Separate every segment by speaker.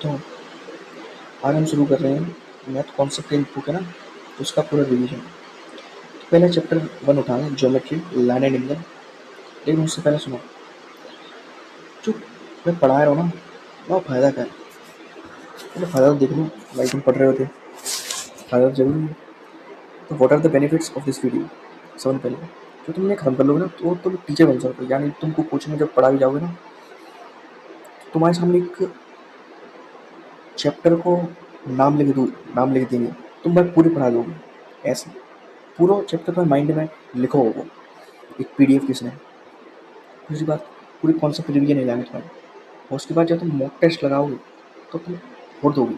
Speaker 1: तो आज हम शुरू कर रहे हैं मैथ कॉन्सेप्ट इन बुक है ना, तो उसका पूरा रिवीजन। तो पहले चैप्टर 1 उठाएं, ज्योमेट्री, लाइन एंड एंगल। लेकिन उससे पहले सुनो, जो मैं पढ़ा रहा हूँ ना, वह फ़ायदा क्या है? पहले फ़ायदा तो देख लो, भाई तुम पढ़ रहे होते, फ़ायदा तो जरूरी है। तो what are the benefits of this video? सबसे पहले जो तुमने खत्म कर लोगे ना, तो तुम टीचर बन सकते हो। यानी तुमको कोचिंग में जब पढ़ा भी जाओगे ना, तो तुम्हारे सामने एक चैप्टर को नाम लिख देंगे, तुम भाई पूरी पढ़ा दोगे। ऐसे पूरा चैप्टर तुम्हारे माइंड में लिखो होगा एक PDF किसने। दूसरी बात, पूरी कॉन्सेप्ट रिवीजन हो जाएंगे तुम्हारे। और उसके बाद जब तुम मॉक टेस्ट लगाओगे तो तुम फोड़ दोगे।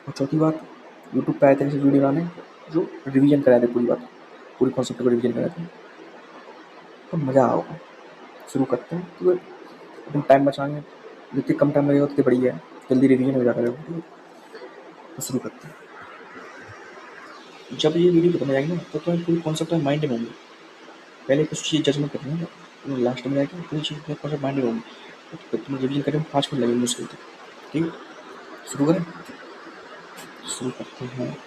Speaker 1: और चौथी बात, यूट्यूब पे आए थे ऐसे वीडियो बनाने जो रिवीजन करा दे पूरी बात, पूरी कॉन्सेप्ट को रिवीजन करा दे, तो मज़ा आओगा। शुरू करते हैं। तो तुम टाइम बचाएंगे, जितनी कम टाइम लगेगा उतनी बढ़िया है, जल्दी रिवीजन हो जाएगा। तो शुरू करते हैं। जब ये वीडियो खत्म हो जाएगी ना, तो तुम्हें पूरी कॉन्सेप्ट माइंड में होंगी। पहले कुछ चीज़ जजमेंट करनी है, तो लास्ट में जाके पूरी चीज़ कॉन्सेप्ट माइंड में होंगी। तो तुम्हें रिवीजन करने में 5 मिनट लगेंगे मुश्किल तक। ठीक है, शुरू करें। शुरू करते हैं।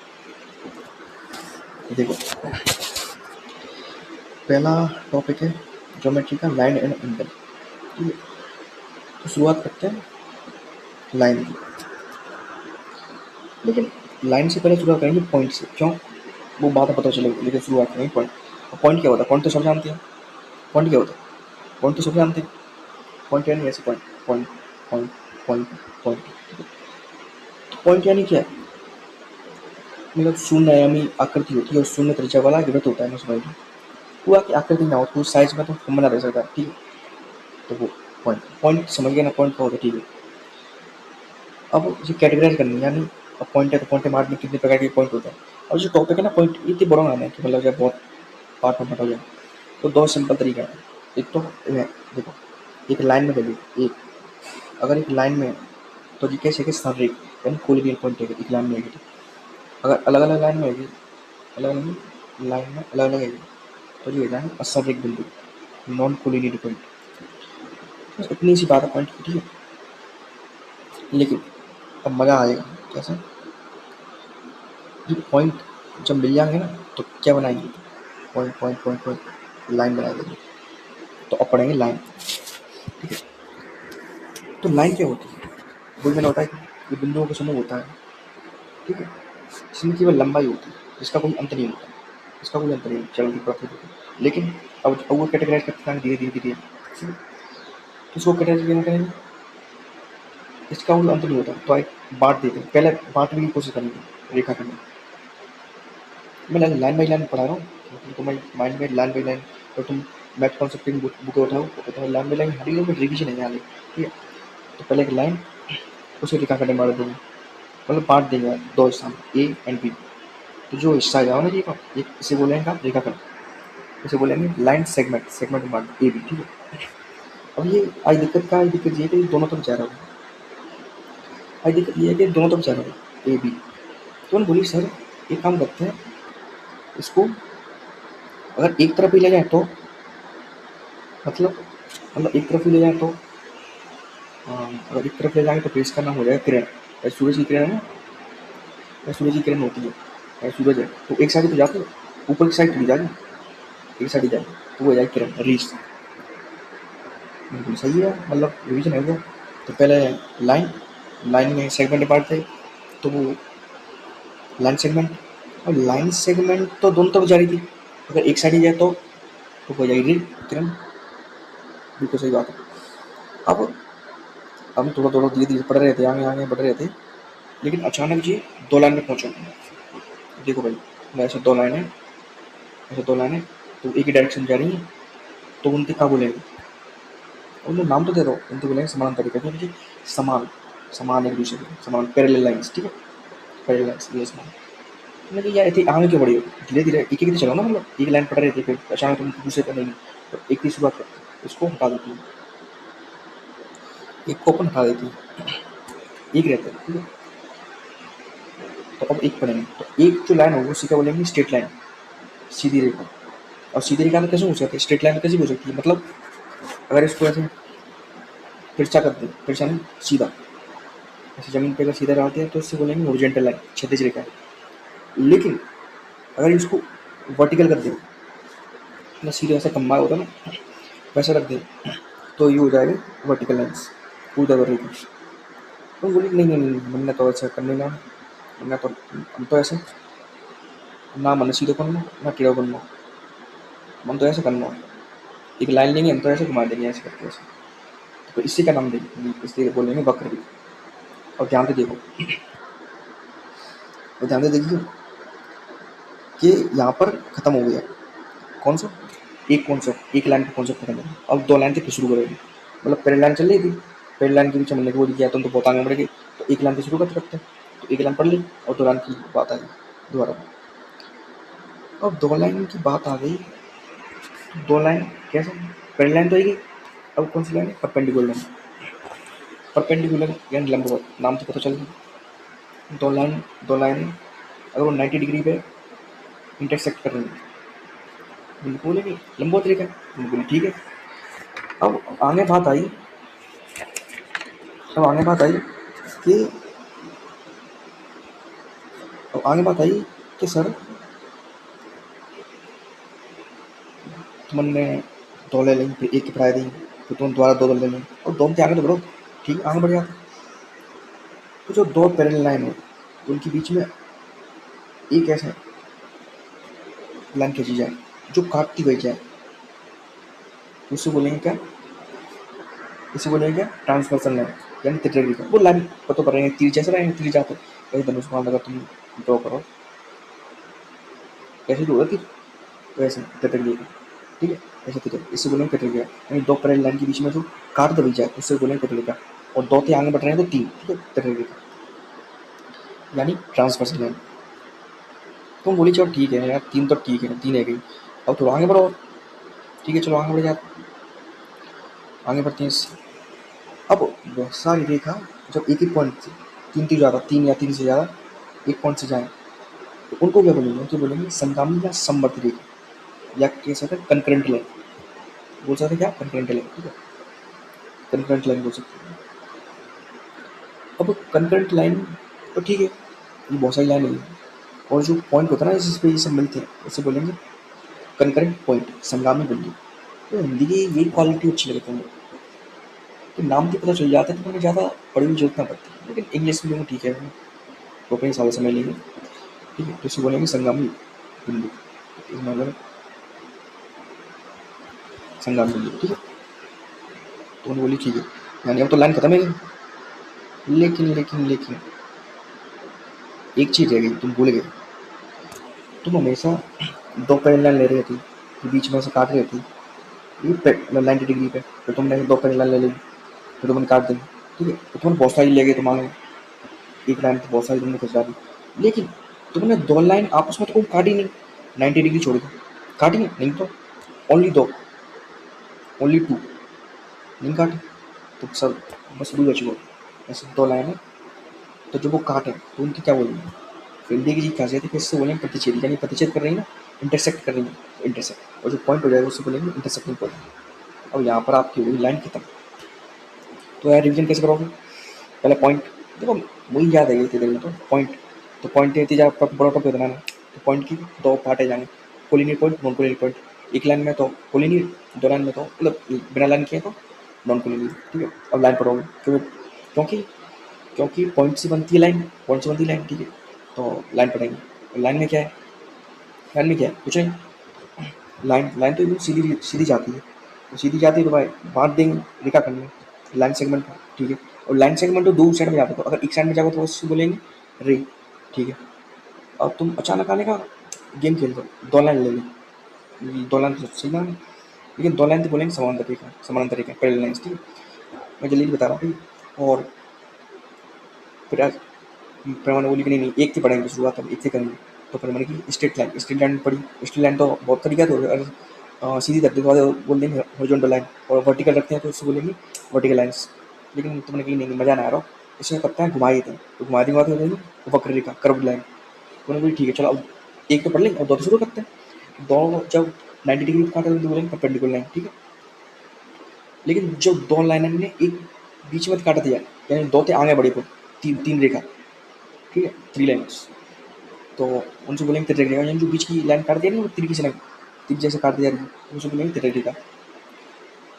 Speaker 1: देखो, पहला टॉपिक है ज्योमेट्री का, लाइन एंड एंगल। ठीक है, तो शुरुआत करते हैं लाइन की। लेकिन लाइन से पहले शुरुआत करेंगे पॉइंट से। क्यों? वो बात पता चलेगी, लेकिन शुरुआत करेंगे पॉइंट। पॉइंट क्या होता है? पॉइंट तो सब जानते हैं। पॉइंट क्या होता है? पॉइंट तो सब जानते हैं। पॉइंट यानी ऐसे point, point point point point. Point यानी क्या है? मतलब शून्य आयामी आकृति होती है और शून्य त्रिज्या वाला वृत्त होता है। मैं समझ लो पूरा की आकृति ना हो तो साइज में तो कम बना रह सकता है। ठीक है, तो वो पॉइंट, पॉइंट समझ गया ना, पॉइंट क्या होता है। ठीक है, अब ये कैटेगराइज करनी है। यानी अब पॉइंट है तो पॉइंट मार्क में कितने प्रकार के पॉइंट होते हैं। और जो टॉपिक है ना, पॉइंट इतनी बड़ा नाम है कि मतलब जब बहुत पार्ट में बटा जाए, तो 2 सिंपल तरीका है। एक तो देखो, एक लाइन में वैल्यू एक, अगर एक लाइन में तो जी कैसे कि संरेख यानी कोलिनियर पॉइंट है एक लाइन में है। अगर अलग अलग लाइन में है, अलग अलग लाइन में अलग अलग है, तो ये हो जाएगा असंरेख बिंदु, नॉन कोलिनियर पॉइंट। बस इतनी सी बात है पॉइंट की। ठीक है, लेकिन अब मज़ा आएगा। कैसे? ये पॉइंट जब मिल जाएंगे ना, तो क्या बनाएंगे? Point point point point line बना देंगे। तो अब पढ़ेंगे लाइन। ठीक है, तो लाइन क्या होती है? वही मैंने बताया कि ये बिंदुओं का समूह होता है। ठीक है, इसमें केवल लंबाई होती है, इसका कोई अंत नहीं होता, इसका कोई अंत नहीं चरण की प्रकृति होती है। लेकिन अब वो कैटेगराइज करते हैं धीरे धीरे धीरे। ठीक है, तो इसको कैटेगराइज करेंगे, इसका कोई अंत नहीं होता, तो एक बांट देते हैं। पहले बांटने की कोशिश करेंगे रेखा खंड। मैं लाइन बाई लाइन पढ़ा रहा हूँ, तो मैं माइंड में लाइन बाई लाइन, तो तुम मैथ कॉन्सेप्ट बुक उठाओ तो लाइन बाई लाइन हर में रिविजन है आगे। ठीक है, तो पहले एक लाइन, उसे रेखा खंड मार देंगे, मतलब बांट देंगे 2 हिस्सा में, ए एंड बी। तो जो हिस्सा जाओ ना रेखा, एक इसे बोलेंगे आप रेखा खंड, इसे बोलेंगे लाइन सेगमेंट, सेगमेंट बांट ए बी। ठीक है, अब ये आई दिक्कत ये है कि दोनों तरफ जा रहा है। आई दिक्कत ये है कि दोनों तरफ जा रहा है ए बी। तो बोलिए सर एक काम करते हैं, इसको अगर एक तरफ ही ले जाए तो मतलब एक तरफ ही ले जाए तो अगर एक तरफ ले जाएंगे तो फिर इसका नाम हो जाएगा किरण। सूरज की किरण है ना, सूरज की किरण होती है, सूरज है तो एक साइड तो जाते, ऊपर की साइड तो जाएगी, एक साइड ही जाएगी, तो वो हो जाएगी किरण, रीच। बिल्कुल सही है, मतलब रिविजन है वो। तो पहले लाइन, लाइन में सेगमेंट बांटते, तो वो लाइन सेगमेंट, और लाइन सेगमेंट तो दोनों तरफ जा रही थी, अगर एक साइड ही जाए तो हो जाएगी रीच किरण। बिल्कुल सही बात है। अब हम थोड़ा थोड़ा धीरे धीरे पढ़ रहे थे, आगे आगे बढ़ रहे थे, लेकिन अचानक जी 2 लाइन में पहुंचो। देखो भाई, ऐसे 2 लाइनें, ऐसे 2 लाइनें तो एक ही डायरेक्शन जा रही हैं, तो उनके क्या बोलेंगे? उन्हें नाम तो दे दो, उनके बोलेंगे समानांतर, कहते हैं कि समान, समान एक दूसरे के समान, पैरेलल लाइंस। ठीक है, पैरेलल लाइंस ये समान। मतलब यार इतनी आगे क्यों बढ़ी हो? धीरे धीरे एक एक चलो ना, मतलब एक लाइन पढ़ रहे थे, फिर अचानक तुम दूसरे पर नहीं, तो एक की शुरुआत करते हैं, इसको हटा देती है, एक को अपन हटा देती है, एक रहता है। ठीक है, तो अब एक पढ़ेंगे, तो एक जो लाइन होगी उसी का बोलेंगे स्ट्रेट लाइन, सीधी रेखा। और सीधी रेखा में कैसे हो सकती है? स्ट्रेट लाइन में कैसे हो सकती है? मतलब अगर इसको ऐसे तिरछा कर दे, तिरछा नहीं सीधा, ऐसे ज़मीन पे अगर सीधा डालते हैं तो इससे बोलेंगे हॉरिजॉन्टल लाइन, क्षैतिज रेखा। लेकिन अगर इसको वर्टिकल कर दें, ना सीधे ऐसा खंभा होता है ना, वैसा रख दें, तो ये हो जाएगा वर्टिकल लाइन्स, ऊर्ध्वाधर रेखा। तो बोले नहीं नहीं नहीं, हमने तो ऐसा करने ना, हमने तो हम तो ऐसे ना मन सीधे करना ना टेढ़ा करना, हम तो ऐसे करना है। एक लाइन लेंगे हम तो ऐसे घुमा देंगे ऐसे करके ऐसे। तो इससे क्या नाम देंगे, इसलिए बोलेंगे वक्र रेखा। और ध्यान से देखो, और ध्यान से देखिए कि यहाँ पर खत्म हो गया कौन सा, एक कॉन्सेप्ट, एक लाइन का कॉन्सेप्ट खत्म हो गया। अब दो लाइन से फिर शुरू करेंगे, मतलब पहली लाइन चल रही थी, पहली लाइन के बीच हमने वो किया तो बहुत आगे बढ़ गए, तो एक लाइन से शुरू करते करते तो एक लाइन पढ़ ली और दो लाइन की बात आ गई दोबारा। अब दो लाइन की बात आ गई, दो लाइन कैसे, पहली लाइन तो आएगी, अब कौन सी लाइन है, परपेंडिकुलर लाइन। परपेंडिकुलर यानी लंबवत, नाम से पता चल गया। दो लाइन अगर वो 90 डिग्री पे इंटरसेक्ट कर रही है, बिल्कुल बोलेंगे लंबवत रेखा, बिल्कुल ठीक है। अब आगे बात आई, अब आगे बात आई कि अब आगे बात आई कि सर तुमने दो ले लेंगे, फिर एक की पढ़ाई देंगे, फिर तुम दोबारा दो ले लेंगे और दो के आगे तो बढ़ो, ठीक है आगे बढ़ जाते। तो जो दो पैरेलल लाइन है उनके बीच में एक ऐसा लाइन खींची जाए जो काटती हुई जाए, उससे बोलेंगे क्या, इसे बोलेंगे क्या, ट्रांसवर्सल लाइन यानी तितली रेखा। वो लाइन पता कर रहे हैं तीर जैसे लाइन तीर जाते, वही धनुष बाण लगा तुम ड्रॉ करो, कैसे जो तीर वैसे तितली रेखा, ठीक है ऐसे तितली, इससे बोलेंगे तितली रेखा। यानी दो पैरेलल लाइन के बीच में जो काट दबी जाए उससे बोलेंगे तितली रेखा। और दो के आगे बढ़ रहे हैं तो तीन, ठीक है तितली रेखा यानी ट्रांसवर्सल लाइन। तुम बोली चलो ठीक है यार, तीन तो ठीक है, तीन है गई, अब थोड़ा आगे बढ़ो, ठीक है चलो आगे बढ़ जाते, आगे बढ़ते हैं इससे। अब बहुत सारी रेखा जब एक ही पॉइंट से तीन से ज़्यादा, तीन या तीन से ज़्यादा एक पॉइंट से जाएं तो उनको क्या बोलेंगे, उनको बोलेंगे संगामी या समवर्ती रेखा, या कह सकते हैं कंकरेंट लाइन, बोल सकते हैं क्या, कंकरेंट लाइन, ठीक है कंकरेंट लाइन बोल सकते हैं। अब कंकरेंट लाइन तो ठीक है, ये बहुत सारी लाइन है, और जो पॉइंट होता है ना जिस पे ये सब मिलते हैं उसे बोलेंगे कंकरेंट पॉइंट, संगामी बिंदु। तो हिंदी की यही क्वालिटी अच्छी लगती है, तो नाम भी पता चल जाता है तो हमें ज़्यादा पढ़ने की जरूरत ना पड़ती है। लेकिन इंग्लिश में ठीक है, तो अपने हिसाब से समझ लेंगे, ठीक है तो इसे बोलेंगे संगामी बिंदु, इस मतलब संगामी बिंदु, ठीक है। तो उन्होंने बोली ठीक है, यानी अब तो लाइन खत्म है गई, लेकिन लेकिन लेकिन एक चीज़ रह गई, तुम भूल गए, तुम हमेशा दो पैरेलल लाइन ले रही थी, फिर बीच में से काट रही थी, ये 90 डिग्री पे, फिर तुमने दो पैरेलल लाइन ले ली, फिर तुमने काट दी, ठीक है तो तुमने बहुत सारी ले गए, तुम आगे एक लाइन तो बहुत सारी तुमने खिंचवा दी, लेकिन तुमने दो लाइन आपस में तो कोई काटी नहीं, 90 डिग्री छोड़ दी, काटी नहीं तो ओनली दो, ओनली टू नहीं काटी, तो सब बस दो बच गए, ऐसे दो लाइन है। तो जब वो काटे तो उनकी क्या बोलेंगे, हिंदी की जी खासियत है कि इससे बोलेंगे प्रतिच्छेद, यानी प्रतिच्छेद कर रही है ना, इंटरसेक्ट कर रही है, तो इंटरसेक्ट, और जो पॉइंट हो जाएगा उससे बोलेंगे इंटरसेक्टिंग पॉइंट। अब यहाँ पर आपकी हुई लाइन खत्म, तो यार रिविजन कैसे करोगे, पहले पॉइंट देखो, वही याद है इतने दिन में, तो पॉइंट इतनी ज़्यादा बड़ा टॉपिक बनाना है, तो पॉइंट की दो पार्ट है जाने, collinear point non collinear point, एक लाइन में तो कोलिनियर, दो लाइन में तो मतलब बिना लाइन किए तो नॉन कोलिनियर, ठीक है। अब लाइन पढ़ोगे क्योंकि क्योंकि पॉइंट से बनती है लाइन, पॉइंट से बनती है लाइन, ठीक है तो लाइन पढ़ेंगे। लाइन में क्या है, लाइन में क्या है कुछ नहीं, लाइन लाइन तो एकदम सीधी सीधी जाती है, तो सीधी जाती है तो भाई बांट देंगे, रेखा करनी है लाइन सेगमेंट का, ठीक है। और लाइन सेगमेंट तो दो साइड में जाते हो, अगर एक साइड में जाओ तो उससे बोलेंगे रे, ठीक है। अब तुम अचानक आने का गेम खेल दो, दो लाइन ले ली, दो लाइन तो सही ना है, लेकिन दो लाइन तो बोलेंगे समानांतर रेखा पैरेलल लाइन्स, ठीक है। मैं जल्दी बता रहा हूँ भाई। और फिर आज मैंने बोली कि नहीं एक से पढ़ेंगे, शुरुआत अब एक से करेंगे, तो फिर मैंने की स्ट्रेट लाइन पढ़ी, स्ट्रेट लाइन तो बहुत तरीका है, तो अगर सीधी रखते तो बोल देंगे हॉरिजॉन्टल लाइन, और वर्टिकल रखते हैं तो उससे बोलेंगे वर्टिकल लाइन्स। लेकिन तुमने कही नहीं मज़ा ना आ रहा, इसमें करते हैं घुमा देते हैं, तो घुमा दी बात हो जाएगी वक्र रेखा कर्व्ड लाइन। उन्होंने बोली ठीक है चलो अब एक तो पढ़ लेंगे और दो तो शुरू करते हैं, दो जब 90 डिग्री काटे तो बोलेंगे परपेंडिकुलर लाइन, ठीक है। लेकिन जो दो लाइन ने एक बीच में काट दिया, यानी दो थे आगे बढ़े को, तीन रेखा, ठीक है, 3 लाइन्स। तो उनसे बोलेंगे त्रिरेखा, यानी जो बीच की लाइन काट दिया ना वो तीर की तरह, तीर जैसे काट दिया उनसे बोलेंगे त्रिरेखा।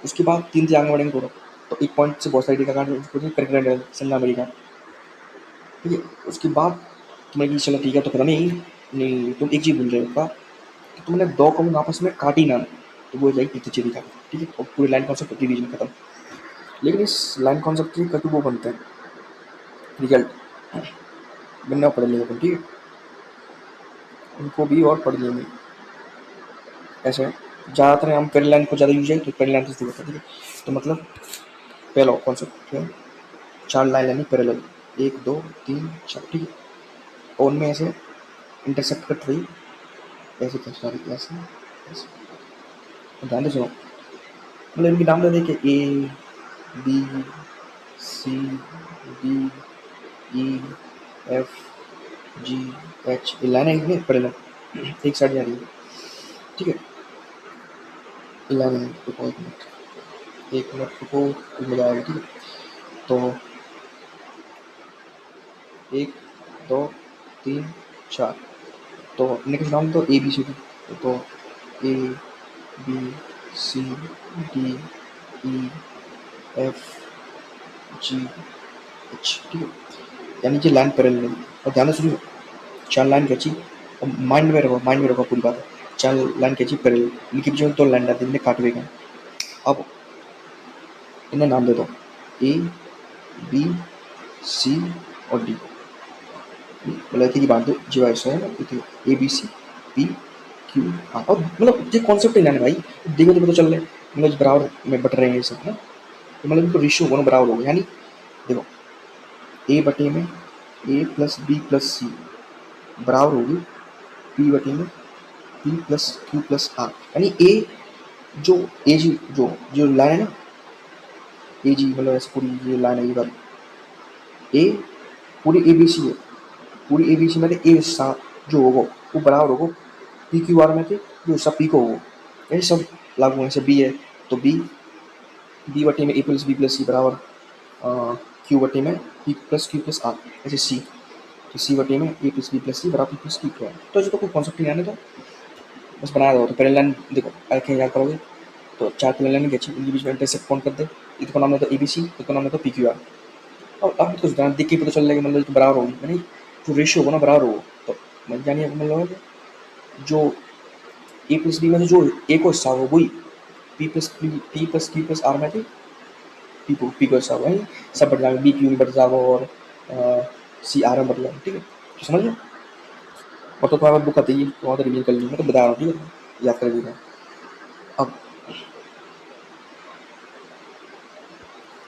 Speaker 1: उसके बाद 3 से आगे बढ़ेंगे थोड़ा, तो एक पॉइंट से बहुत सारी रेखा काट उसको परिक्रांत संज्ञा रेखा, ठीक है। उसके बाद तुम्हें चलो ठीक है तो खत्म ही नहीं, तुम एक चीज भूल रहे हो का कि तुमने 2 कॉमन आपस में काटी ना, तो वो जाएगी प्रत्यक्ष रेखा, ठीक है, और पूरी लाइन कॉन्सेप्ट डिवीजन खत्म। लेकिन इस लाइन कॉन्सेप्ट के कटु वो बनते हैं रिजल्ट बनना पड़े लेगा, ठीक है, उनको भी और पढ़ लेंगे ऐसे। ज़्यादातर हम पेरी लाइन को ज़्यादा यूज है तो पेरी लाइन से होता है, ठीक है। तो मतलब पहला कॉन्सेप्ट है 4 लाइन लाइन पैरेलल, 1 2 3 4, ठीक है, और उनमें ऐसे इंटरसेक्ट कट रही ऐसे खींचना रही ऐसे ऐसे। ध्यान से सुनो, मतलब इनके नाम दे देखे A B C D E F G H, ये लाइन है इसमें पैरेलल एक साइड जा रही है, ठीक है। ये लाइन है, रुको 1 मिनट रुको, मिला आएगा, ठीक है। तो 1 2 3 4, तो नेक्स्ट नाम तो ए बी सी डी, तो A B C D E F G H, ठीक है, यानी कि लाइन पैरेलल है। और ध्यान से सुनिए, 4 लाइन खींची और माइंड में रखो पूरी बात, 4 लाइन खींची पैरेलल, इनके बीच में 2 लाइन डाल दी, इन्हें काट देगा। अब इन्हें नाम दे दो ए बी सी और डी, मतलब इतनी बात दो जो ऐसा है ना, A B C P Q R, और मतलब ये कॉन्सेप्ट ही ना है भाई, देखो तो पता चल रहा है, मतलब बराबर में बट रहे हैं ये सब ना, तो मतलब इनको रेशियो होना बराबर होगा, यानी देखो ए बटे में A plus B plus C बराबर होगी पी बटे में P plus Q plus R, यानी ए जो ए जी जो जो लाइन है ना ए जी, मतलब ऐसे पूरी ये लाइन है ये वाली ए पूरी ए बी सी है, पूरी ए बी सी में ए हिस्सा जो होगा वो बराबर होगा पी क्यू आर में थे जो हिस्सा पी को होगा, ये सब लागू है। जैसे बी है तो बी बटे में A plus B plus C बराबर क्यू बटे में P plus Q plus R, ऐसे सी, तो सी बटे में A plus B plus C बराबर पी प्लस क्यू है। तो जो तो कोई कॉन्सेप्ट नहीं आने तो बस बनाया दो, तो पहले लाइन देखो ऐसे याद करोगे, तो 4 पहले लाइन खींची, इनके बीच में इंटरसेक्ट कौन कर दे, इसको नाम है तो ए बी सी, इसको नाम है तो पी क्यू आर। और अब कुछ ध्यान देख के पता चल जाएगा, मतलब तो बराबर होगी, यानी जो रेशियो होगा ना बराबर होगा, तो मतलब यानी मतलब जो ए प्लस बी में से जो ए को हिस्सा होगा वही P plus Q plus R में थे पी को हिस्सा होगा, सब बढ़ जाएगा, बी क्यू में बढ़ जाएगा और सी आर में बढ़ जाएगा, ठीक है, तो समझ लो। और तो तुम्हारा बुक आती है वहाँ तो रिवीजन कर लीजिए, मैं तो बता रहा हूँ, ठीक है, याद कर लीजिएगा। अब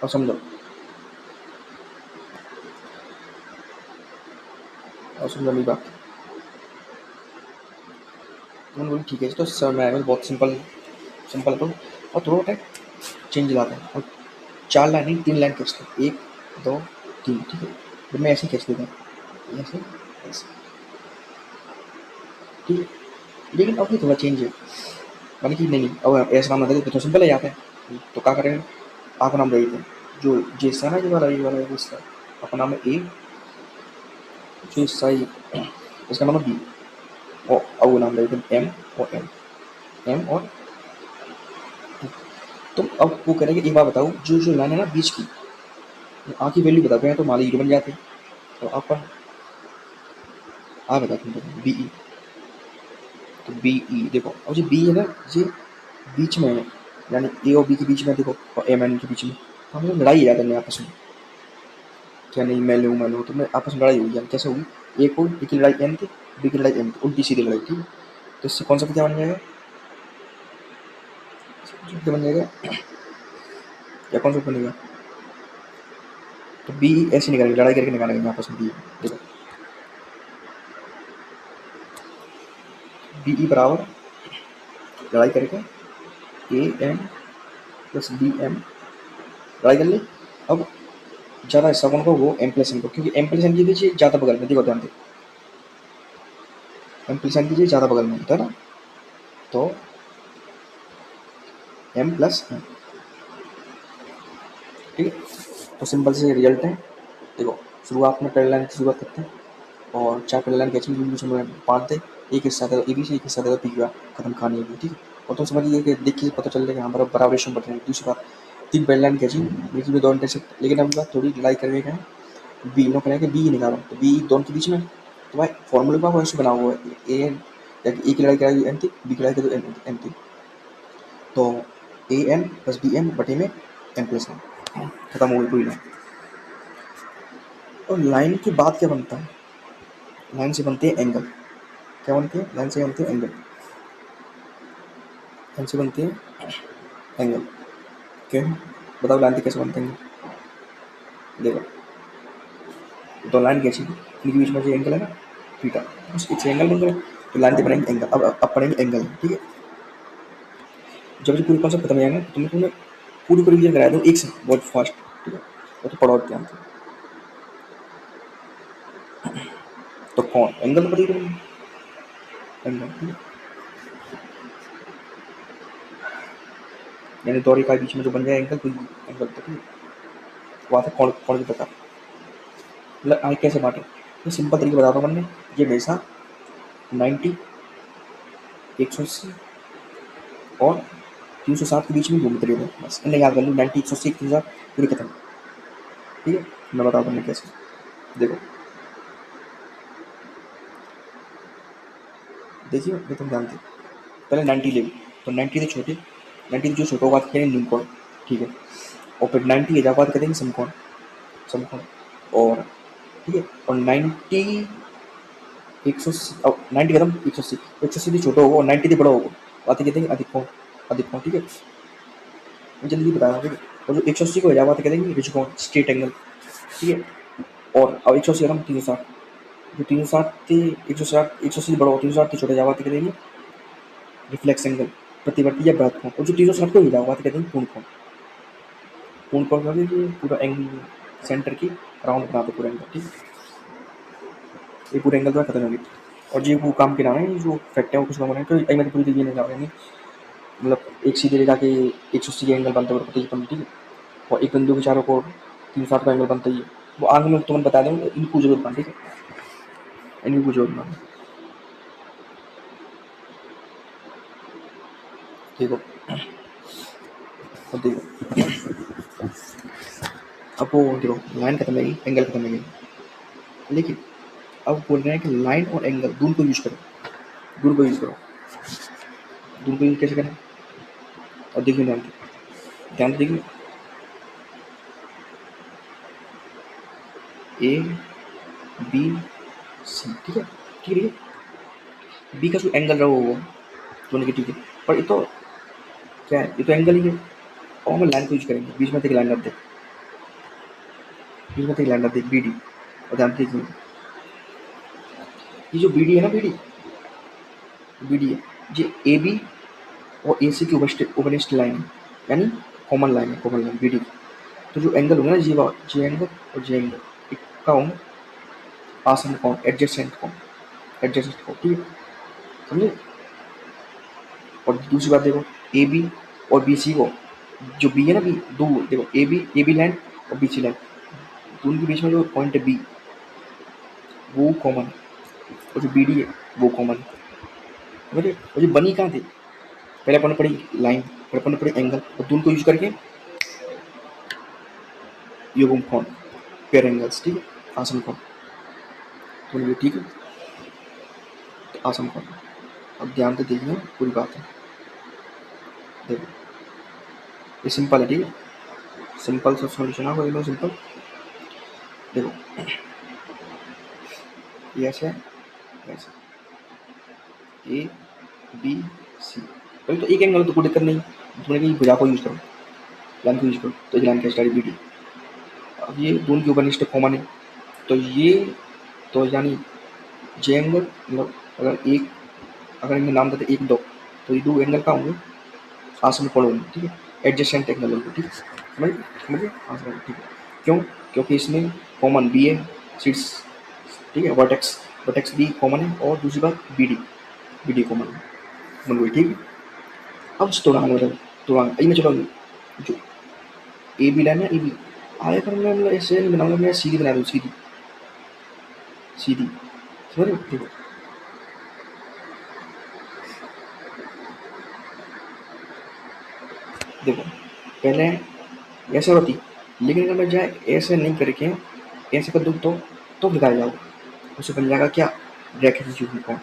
Speaker 1: अब समझो, अब समझो मेरी बात, तुमने बोली ठीक है तो सर मैं बहुत सिंपल सिंपल तो, और थोड़ा चेंज लाता है, और 4 लाइन नहीं 3 लाइन खींचते हैं, 1 2 3, ठीक है, फिर मैं ऐसे खींच देता हूँ ऐसे ऐसे, ठीक है। लेकिन अब ये थोड़ा चेंज है, मानी कि नहीं अब ऐसा नाम आता है तो सिंपल है यहाँ पे, तो क्या करेंगे आपका नाम रही थे जो जैसा ना ये वाला हिस्सा आपका नाम है ए, जो हिस्सा है इसका नाम है बी, और अब वो नाम रही थे एम और एम और तुम अब वो करेंगे। एक बार बताओ जो जो लाइन है ना बीच की, आ की वैल्यू बताते हैं तो मान लीजिए बन जाते हैं, तो आपका आ बता तुम तो बी ई, तो बी ई देखो, और जो बी है ना ये बीच में है, यानी ए और बी के बीच में देखो, और एम एन के बीच में, तो हम लोग लड़ाई है याद है आपस में, क्या नहीं मैं लूँ तो मैं आपस में लड़ाई होगी, यानी कैसे होगी, ए को बी की लड़ाई एम थी, बी की लड़ाई एम थी, उल्टी सीधी लड़ाई थी, तो इससे कौन सा क्या बन जाएगा, क्या बन जाएगा, क्या कौन सा बनेगा, तो बी ऐसे निकालेंगे लड़ाई करके निकालेंगे आपस में बी, देखो बी ई बराबर लड़ाई करके A M plus B M, लड़ाई कर ली। अब ज़्यादा हिस्सा कौन को वो एम प्लस एन को, क्योंकि एम प्लस एन की दीजिए ज़्यादा बगल में, देखो ध्यान दे एम प्लस एन कीजिए ज़्यादा बगल में होता है ना, तो एम प्लस एन, ठीक है, तो सिंपल से रिजल्ट है देखो शुरुआत में पहले लाइन की शुरुआत करते हैं और 4 पहले लाइन कैचिंग बीच में बांट दे, एक हिस्सा दे दो ए बी से, एक हिस्सा दे दो पी क्यू आर, खत्म कहानी है, ठीक है। और तुम समझिए कि देख के पता चल रहा है कि हाँ बराबर रेशो बढ़ रहे हैं। दूसरी बात, 3 पहले लाइन कैचिंग बीच में 2 इंटरसेप्ट, लेकिन अब बात थोड़ी लड़ाई करने का है, बी नो करें कि बी निकालो, तो बी दोनों के बीच में, तो भाई फॉर्मूले का वैसे बना हुआ है ए एन, या ए की लड़ाई कराई एन थी, बी की लड़ाई करो एन थी, तो A N plus B N बटे में एन प्लस एन, खत्म हो गई पूरी लाइन। और लाइन की बात क्या बनता है, लाइन से बनते हैं एंगल, क्या बनते हैं, लाइन से बनते हैं एंगल, लाइन से बनते हैं एंगल, क्यों बताओ लाइन से कैसे बनते हैं, देखो तो लाइन कैसी, इनके बीच में जो एंगल है ना थीटा, उसके एंगल बन गए, तो लाइन से बनेंगे एंगल। अब पढ़ेंगे एंगल, ठीक है। जब ये पूरी कॉन्सेप्ट खत्म हो जाएगा तो मैं तुम्हें पूरी को रिवीजन करा दूँ एक से बहुत फास्ट, ठीक है, वो तो पढ़ो ध्यान से। तो कौन एंगल तो पता ही एंगल, ठीक है, यानी दो रेखा के बीच में जो बन जाए एंगल, कोई एंगल, तो ठीक है, वो आता है कौन कौन के प्रकार, मतलब आगे कैसे बांटे, ये सिंपल तरीके बताता हूँ मैंने, ये हमेशा 90, 180 और 360 के बीच में घूमते रहते हैं, बस इन्हें याद कर लो, 90, 180, 360 पूरी खत्म, ठीक है। मैं बताता हूँ कैसे, देखो देखिए ये तुम जानते हो, पहले 90 ले, तो 90 से छोटे, 90 से जो छोटा होगा तो कहेंगे न्यूमकोण, ठीक है, और फिर 90 के बाद कहेंगे समकोण, समकोण, और ठीक है, और 90, 180 और 90 खत्म, 180, 180 से छोटा होगा और 90 से बड़ा होगा, बात कहते हैं अधिक कोण, अधिक कोण, ठीक है, मैं जल्दी बताया, ठीक है। और जो 180 को हो जाएगा तो कहेंगे ऋज कोण, स्ट्रेट एंगल, ठीक है, और अब 180 खत्म, 360, जो 360 से 160, 180 से बड़ा हो, 360 से छोटा जाएगा तो कहेंगे रिफ्लेक्स एंगल, प्रतिवर्ती या बृहद कोण, और जो 360 को हो जाएगा तो कहते हैं पूर्ण कोण, पूर्ण कोण का ये पूरा एंगल सेंटर की राउंड बना दो पूरा एंगल, ठीक है, ये पूरा एंगल तो खत्म हो गया। और जी वो काम के नाम है जो फैक्ट है वो कुछ लोगों ने, तो मैं तो पूरी तरीके नहीं जाऊँगी, मतलब एक सीधे रेखा के 180 के एंगल बनते हैं, ठीक है, और एक बिंदु के चारों को 360 का एंगल बनता ही है, वो आगे में तुम्हें बता देंगे, इनको जरूर बनाना, ठीक है, इनको जरूर बनाना, देखो अब देखो, अब वो देखो लाइन खत्म है, एंगल खत्म है, लेकिन अब बोल रहे हैं कि लाइन और एंगल दोनों को यूज करो, दोनों को यूज करो, दोनों को यूज कैसे करें, और देखिए ध्यान से देखिए, ए बी सी, ठीक है, ठीक है, बी का जो एंगल रहा होगा दोनों की, ठीक है, पर ये तो क्या है, ये तो एंगल ही है, और हम लाइन को यूज करेंगे, बीच में एक लाइन रख दे, बीच में एक लाइन रख दे बी डी, और ध्यान से देखिए ये जो बी डी है ना, बी डी है, ये ए बी और ए सी की ओवरस्ट लाइन है, यानी कॉमन लाइन है, कॉमन लाइन बी डी, तो जो एंगल होंगे ना जे एंगल और जे एंगल, इसका होंगे आसन कोण, एडजेसेंट कोण, एडजेसेंट कोण, ठीक है, समझे। और दूसरी बात देखो, ए बी और बी सी को, जो बी है ना, बी दो देखो, ए बी लाइन और बी सी लाइन, दोनों के बीच में जो पॉइंट है बी, वो कॉमन है, और जो बी डी है वो कॉमन है, समझे। और जो बनी कहाँ थी, पहले अपन ने पढ़ी लाइन, फिर अपन ने पढ़ी एंगल, और दोनों को यूज करके युग्म कोण, पेयर एंगल्स, ठीक है, आसन कोण, तो ये ठीक है, तो आसन कोण, अब ध्यान से देखिए पूरी बात है, देखो ये सिंपल है, ठीक है, सिंपल सा सॉल्यूशन है, एकदम सिंपल, देखो ये ऐसे है, ऐसे ए बी सी, अभी तो एक एंगल तो कोई दिक्कत नहीं, तुमने कहीं भुजा को यूज करो, लाइन को यूज करो, तो एक लाइन का स्टाइल बी डी, अब ये दोनों के ऊपर निश्चित कॉमन है, तो ये तो यानी जे एंगल, मतलब अगर इनमें नाम देते एक दो, तो ये दो एंगल का होंगे, आसन कोण होंगे, ठीक है, एडजेसेंट एंगल होंगे, ठीक है, समझिए आसन, ठीक है, क्यों, क्योंकि इसमें कॉमन बी है, सीट्स, ठीक है, वर्टेक्स बी कॉमन है, और दूसरी बात बी डी कॉमन है, बन गई, ठीक है। अब तुड़ान मतलब तुड़ान में चलो, जो ए बी लाइन है, ए बी आया कर, मतलब ऐसे नहीं बना, मैं सीधी बना दूँ, सीधी, सीधी, समझ रहे हो? देखो देखो पहले ऐसे होती, लेकिन अगर मैं जाए ऐसे नहीं करके ऐसे कर दूँ तो बिगाड़ जाओ, उससे बन जाएगा क्या, रैखिक युग्मकोण।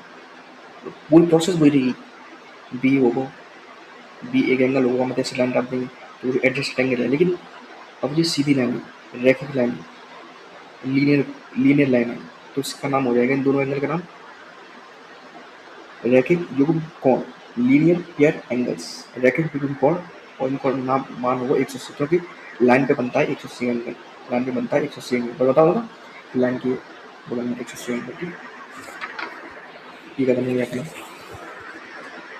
Speaker 1: पूरी प्रोसेस वही रहेगी, बी होगा, बी एक एंगल होगा, मतलब ऐसे लाइन डाल देंगे तो एडजस्ट एंगल है, लेकिन अब ये सीधी लाइन है, रैखिक लाइन है, लीनियर लीनियर लाइन है, तो इसका नाम हो जाएगा, इन दोनों एंगल का नाम रैखिक युग्म कोण, लीनियर पेयर एंगल्स, रैखिक युग्म कोण, और इनका नाम मान होगा 180, क्योंकि लाइन पे बनता है 180 एंगल, लाइन पे बनता है 180 एंगल, पर बताओ ना लाइन के बगल में 180 एंगल, ठीक ये कदम नहीं रखना,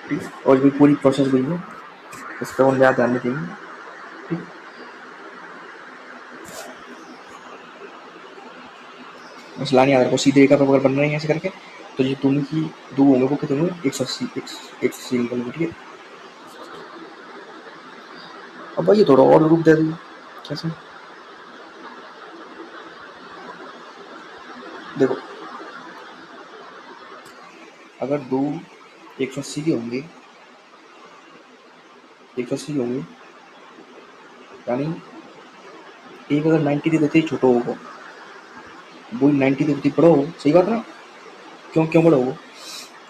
Speaker 1: ठीक, और भी पूरी प्रोसेस वही है, इस पर और ज़्यादा ध्यान नहीं देंगे, ठीक। बस लाइन याद रखो, सीधे रेखा पर अगर बन रही है ऐसे करके, तो ये दोनों की दो होंगे वो कितने होंगे, 180 एंगल होंगे, ठीक है। अब भाई ये थोड़ा और रूप दे दूँ कैसे, देखो अगर दो 180 के होंगे, 180 के होंगे, यानी एक अगर 90 दे देते छोटा होगा, वो 90 दे देती बड़ा हो, सही बात ना, क्यों क्यों बड़ा हो,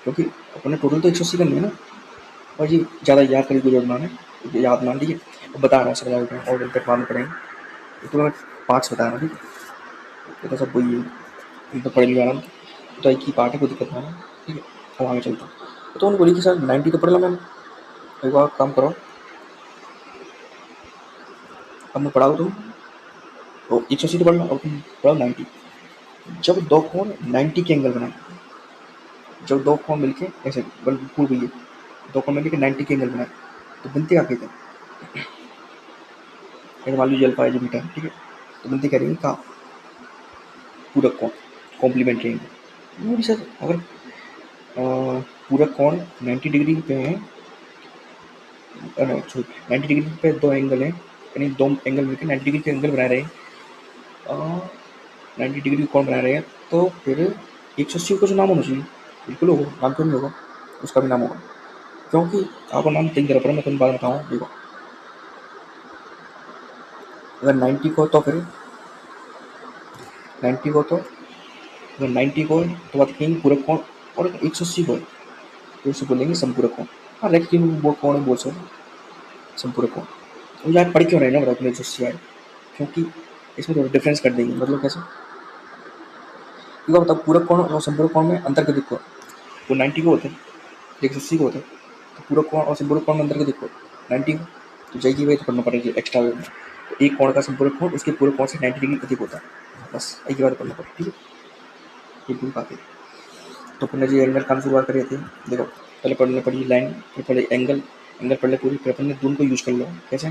Speaker 1: क्योंकि अपने टोटल तो 180 करनी है ना, और ये ज़्यादा याद करके कोई जरूरत है, याद मान लीजिए, अब बता रहा हूँ समझा देते हैं, और इनका मालूम पड़ेंगे, तो मैं पार्ट्स बता रहा हूँ, ठीक है, ये तो सब वही है, ये तो पढ़ लिया आराम, तो एक ही पार्ट है, कोई दिक्कत नहीं है, ठीक है। अब आगे चलता हूँ, तो उन्होंने बोली कि सर 90 तो पढ़ ला मैंने, एक बार काम करो, अब मैं पढ़ाऊँ तुम, तो 180 तो पढ़ लो, और तुम पढ़ाओ 90, जब दो कोण 90 के एंगल बनाए, जब दो कोण मिलके ऐसे बिल्कुल वही है, दो कोण मिलके 90 के एंगल बनाए, तो बनते क्या कहते हैं, मान लीजिए अल्फा है, बीटा है, ठीक है, तो बनते क्या रहेंगे का पूरक कोण, कॉम्प्लीमेंट्री एंगल। वो सर अगर पूरक कोण 90 डिग्री पे है, सॉरी 90 डिग्री पे दो एंगल हैं, यानी दो एंगल मिलकर 90 डिग्री के एंगल बना रहे हैं, 90 डिग्री कोण बना रहे हैं, तो फिर 180 का जो नाम होना चाहिए, बिल्कुल होगा, नाम क्यों नहीं होगा, उसका भी नाम होगा, क्योंकि आपको नाम तीन तरह पर मैं तुम्हें बात बताऊँ, देखो अगर 90 को तो फिर 90 को तो अगर 90 को है तो बात कहेंगे पूरक कोण, और 180 को है तो उसे बोलेंगे संपूरक कोण। हाँ लेकिन वो कौन बोल सकते संपूरक कोण, वो यार पढ़ क्यों रहे ना बताओ तुम्हें 180 आए, क्योंकि इसमें थोड़ा डिफरेंस कर देंगे, मतलब कैसे, क्योंकि बताओ पूरक कोण और संपूरक कोण में अंतर कर देखो, वो 90 को होते हैं, 180 को होते हैं, तो पूरक कोण और संपूरक कोण में अंतर कर देखो 90 को, तो जाएगी वही तो पढ़ना पड़ेगा एक्स्ट्रा वे में, तो एक कोण का संपूरक कोण उसके पूरक कोण से 90 डिग्री अधिक होता है, बस एक ही बार पढ़ना पड़ेगा, ठीक है, ये पूरी बात है। तो अपने जी एंगल काम शुरुआत करी थी, देखो पहले पढ़ने पड़ी लाइन, फिर पढ़े एंगल, एंगल पढ़ ले पूरी, फिर अपन ने दून को यूज कर लो, कैसे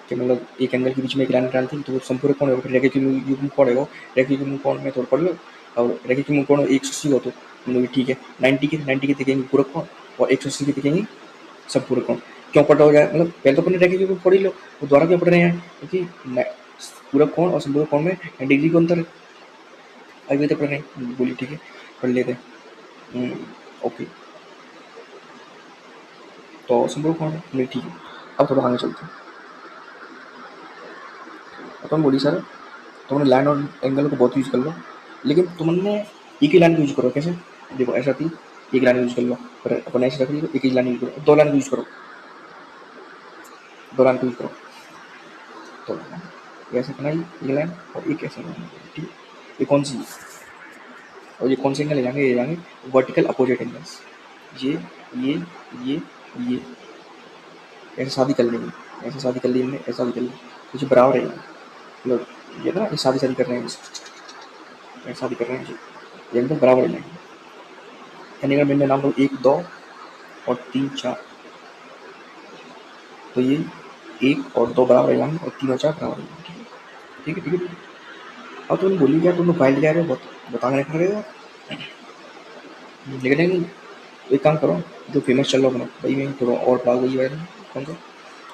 Speaker 1: कि मतलब एक एंगल के बीच में एक लाइन डालती है तो वो संपूरक कोण होगा, फिर रेखा की युग्म कोण होगा, रेखा की युग्म कोण में थोड़ा पढ़ लो, और रेखा की युग्म कोण 180 हो तो मतलब ठीक है, 90 के दिखेंगे पूरक कोण, और 180 के दिखेंगे संपूरक कोण, क्यों पढ़ा हो जाए, मतलब पहले तो अपने रेखा की युग्म पढ़ ही लो, वो द्वारा क्यों पढ़ रहे हैं, क्योंकि पूरक कोण और संपूरक कोण में डिग्री को अंतर है, अभी तो पढ़ रहे हैं, बोली ठीक है पढ़ लेते हैं, ओके, तो संपूरक कोण नहीं ठीक है। अब थोड़ा आगे चलते हैं, अपन बोली सर तुमने लाइन और एंगल को बहुत यूज कर लो, लेकिन तुमने एक ही लाइन यूज करो, कैसे, देखो ऐसा थी एक लाइन यूज कर लो, पर अपन ऐसे रख लो एक ही लाइन यूज करो, दो लाइन यूज करो, दो लाइन यूज करो, तो ऐसे बनाई एक लाइन और एक ऐसे लाइन, ठीक है, ये कौन सी, और ये कौन से एंगल ले जाएंगे, ये जाएंगे वर्टिकल अपोजिट एंगल्स, ये ये ये ये ऐसे शादी कर लेंगे, ऐसे शादी कर ली हमने, ऐसा भी कर ली, कुछ बराबर है मतलब, ये ना ये शादी कर रहे हैं, शादी कर रहे हैं जी, ये एकदम बराबर है, यानी अगर मैंने नाम लो 1 2 और 3 4, तो ये 1 और 2 बराबर है और 3 और 4 बराबर है, ठीक है ठीक है ठीक है, अब तुमने बोली क्या तुमने फाइल क्या रहे हो बताने रख रहे हो, लेकिन नहीं, एक काम करो जो फेमस चल रहा है भाई, मैं थोड़ा और भाग गई है कौन सा,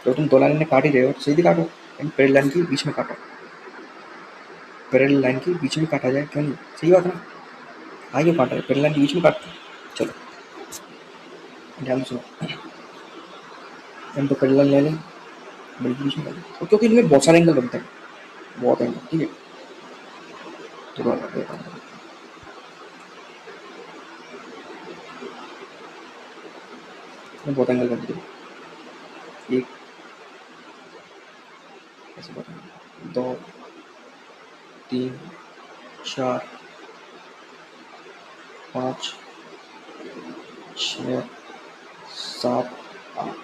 Speaker 1: तो तुम दो लाइन में काट ही रहे हो तो सीधी काटो, पैरेलल लाइन के बीच में काटो, पैरेलल लाइन के बीच में काटा जाए, क्यों नहीं, सही बात है ना, आई क्यों काट रहे, पहले लाइन के बीच में काटते। चलो ध्यान से सुनो, हम तो पहले लाइन ले लें, बड़ी के बीच में डालें, तो क्योंकि इनमें बहुत सारे एंगल बनते हैं, बहुत एंगल, ठीक है। तो बहुत एंगल बनते हैं, एक ऐसे बताएं, 2 3 4 5 6 7 8,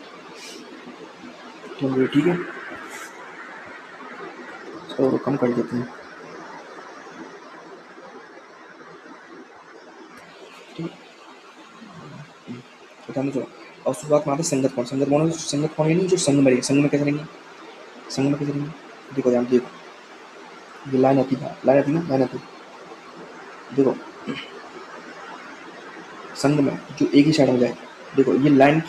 Speaker 1: तो ये ठीक है। और कम कर देते हैं, ठीक है। तो ध्यान दो, और शुरुआत में आते संगत कौन, संगत कौन है नहीं, जो संग में रहेंगे, संग में कैसे रहेंगे, संग में कैसे रहेंगे, देखो ध्यान देखो, ये लाइन आती है, लाइन आती है ना, लाइन आती है, देखो संग में जो एक ही साइड में जाए, देखो ये लाइन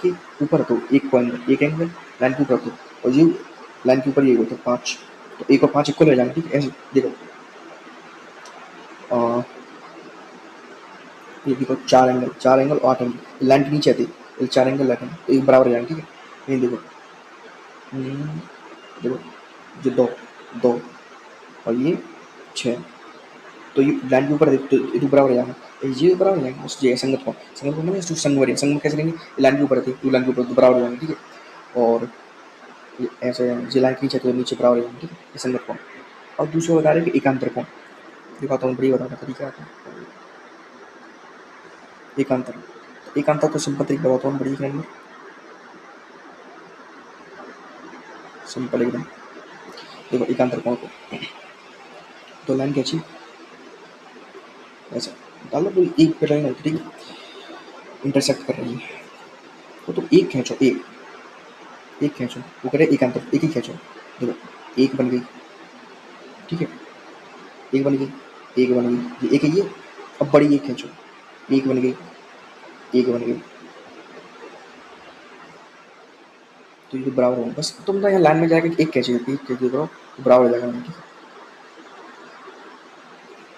Speaker 1: के ऊपर तो एक पॉइंट, एक एंगल लाइन के ऊपर तो, और ये लाइन के ऊपर ये होते 5, तो 1 और 5 इक्वल हो जाएंगे, ठीक है। ऐसे देखो ये देखो 4 एंगल और 8 एंगल लाइन के नीचे आती है, 4 एंगल लाइन तो एक बराबर हो जाएंगे, ठीक है। ये देखो देखो ये 2 और ये 6, तो ये लाइन के ऊपर तो ये बराबर हो जाएगा, ये बराबर हो जाएगा उस जगह संगत को मैंने संग में कैसे रहेंगे, लाइन के ऊपर रहती है, लाइन के ऊपर तो बराबर हो जाएंगे, ठीक है। और ये ऐसे ये लाइन के नीचे तो नीचे बराबर हो जाएंगे, ठीक है, ये संगत कोण। और दूसरा बता रहे कि एकांतर कोण, दिखाता हूँ, बड़ी बताना तरीका आता है। एकांतर तो सिंपल तरीका बताता हूँ, बड़ी के अंदर सिंपल एकदम। देखो एकांतर कोण को, तो लाइन खींची ऐसा डालो, तो एक लाइन होती, ठीक है, इंटरसेक्ट कर रही है, तो एक खींचो, एक खींचो, वो करे एकांतर, एक ही खींचो, देखो एक बन गई, ठीक है, एक बन गई, एक बन गई, ये एक है ये, अब बड़ी एक खींचो, एक बन गई, एक बन गई, तो ये बराबर होगा, बस तुम ना यहाँ लाइन में जाकर एक खींची, एक खींच करो तो बराबर हो जाएगा, ठीक है।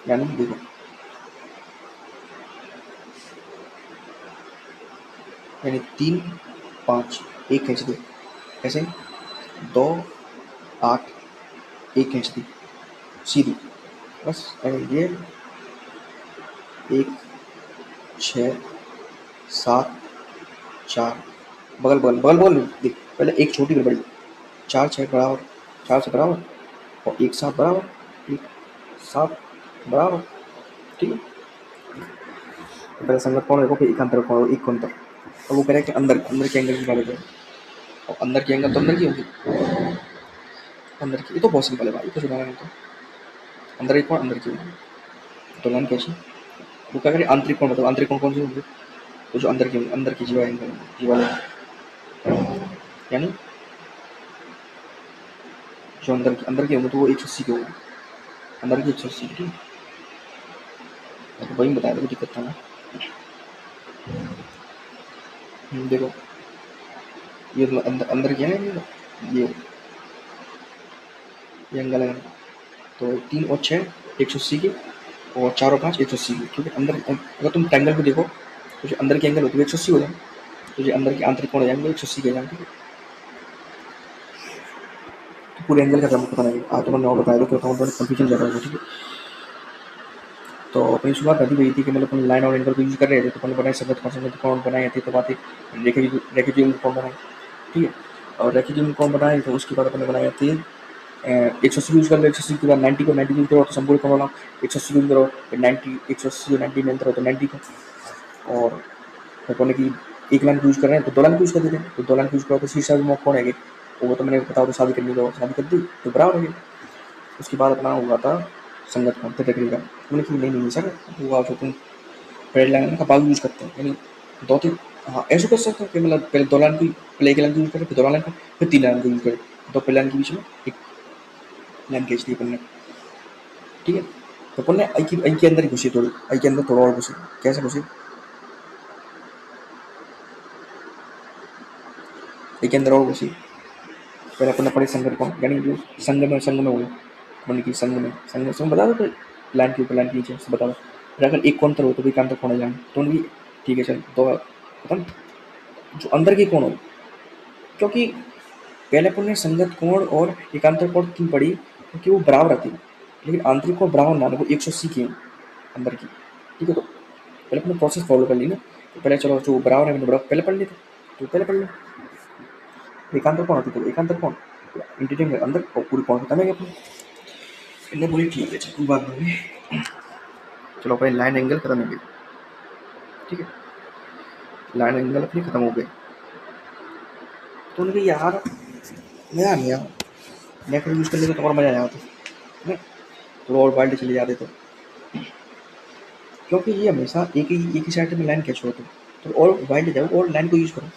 Speaker 1: यानी देखो यानी 3 5 एक खींच दी, ऐसे 2 8 एक खींच दी सीधी, बस ये 1 6 7 4 बगल बगल बगल बगल नहीं, देख पहले एक छोटी फिर बड़ी, 4 6 बराबर, 4 से बराबर, और 1 7 बराबर, 1 7 बराबर, ठीक है। पहले संगत कोण देखो, फिर एकांतर कोण, एक कोण तक, और वो कह रहा है कि अंदर के एंगल की बात है, और अंदर की एंगल तो अंदर की होगी, अंदर की, ये तो बहुत सिंपल है भाई, कुछ बनाना नहीं, तो अंदर एक कोण अंदर की होगी, तो लाइन कैसी, वो क्या करें, आंतरिक कोण बताओ, आंतरिक कोण कौन सी होगी, तो जो अंदर की जीवा एंगल, जीवा यानी जो अंदर की होंगे तो वो 180 के होगा, अंदर की 180, ठीक है, तो वही बताया, कोई दिक्कत था ना। देखो ये तो अंदर की है ना, ये एंगल है, तो 3 और 6 180 की, और 4 और 5 180 की, क्योंकि अंदर अगर तुम ट्रायंगल को देखो तो जो अंदर की एंगल होती है 180 हो जाए, तो जो अंदर के आंतरिक कोण हो जाएंगे 180 के जाएंगे, ठीक है। तो पूरे एंगल का क्रम पता नहीं, आज तो मैंने और बताया, तो कंफ्यूजन ज़्यादा होगा, ठीक है। तो अपनी शुरुआत अभी हुई थी कि मतलब अपन लाइन और एंगल को यूज कर रहे थे, तो अपन बनाए संगत कौन बनाए थे, तो बातें रेखीय कौन बनाए, ठीक है। और रेखीय कौन बनाए, तो उसके बाद अपन बनाए थे 180 यूज कर लो, 180 के बाद 90 को 90 यूज करो तो संपूर्ण कौन बनाओ, 180 यूज करो, फिर 90 180 और 90 में अंतर हो तो 90 को, और फिर बोले कि एक लाइन यूज कर रहे हैं तो 2 लाइन यूज कर देते हैं, तो 2 लाइन यूज करो तो शीर्षक में कौन है, वो तो मैंने बताया, तो शादी करनी को शादी कर दी तो बराबर है। उसके बाद अपना हुआ था संगत कौन थे टेक्निकल, मैंने कि नहीं सर, हुआ तो तुम पेड़ लाइन का बाग यूज करते हैं, यानी 2 3, हाँ ऐसे कर सकते हैं कि मतलब पहले 2 लाइन की, पहले एक लाइन यूज करें, फिर 2 लाइन का, फिर 3 लाइन को यूज करें, तो पहले लाइन के बीच में एक लाइन खींच दी अपन ने, ठीक है। तो अपन ने आई के अंदर ही घुसी, थोड़ी आई के अंदर थोड़ा और घुसी, कैसे घुसी, आई के अंदर और घुसी, पहले अपन ने पढ़ी संगत कौन, यानी जो संग में हुआ, अपन की संग में बता दो, लाइन के ऊपर लाइन के नीचे बता दो, फिर अगर एक कोण तर हो तो एकांतर कोण आ जाएंगे तो उनकी ठीक है चल तो खत्म। जो अंदर के कोण हो, क्योंकि पहले अपन ने संगत कोण और एकांतर कोण क्यों पढ़ी, क्योंकि वो बराबर आती है, लेकिन आंतरिक कोण बराबर ना वो 180 की है अंदर की। ठीक है, तो पहले अपने प्रोसेस फॉलो कर ली ना, तो पहले चलो जो बराबर है मैंने बराबर पहले पढ़ ली थी, तो पहले पढ़ लो। एकांतर कोण होती है, तो एकांतर कोण इंटीरियर अंदर पूरी कोण खत्म है अपनी, इतने पूरी ठीक है चल कोई बात नहीं। चलो अपने लाइन एंगल खत्म हो गए। ठीक है, लाइन एंगल अपनी खत्म हो गए। तो उनके यार मजा नहीं आया, नेट यूज करने का तो और मजा आया था ना, थोड़ा और वाइल्ड चले जाते तो, क्योंकि ये हमेशा एक ही साइड में लाइन कैच होती है, तो और वाइल्ड जाओ और लाइन को यूज करो।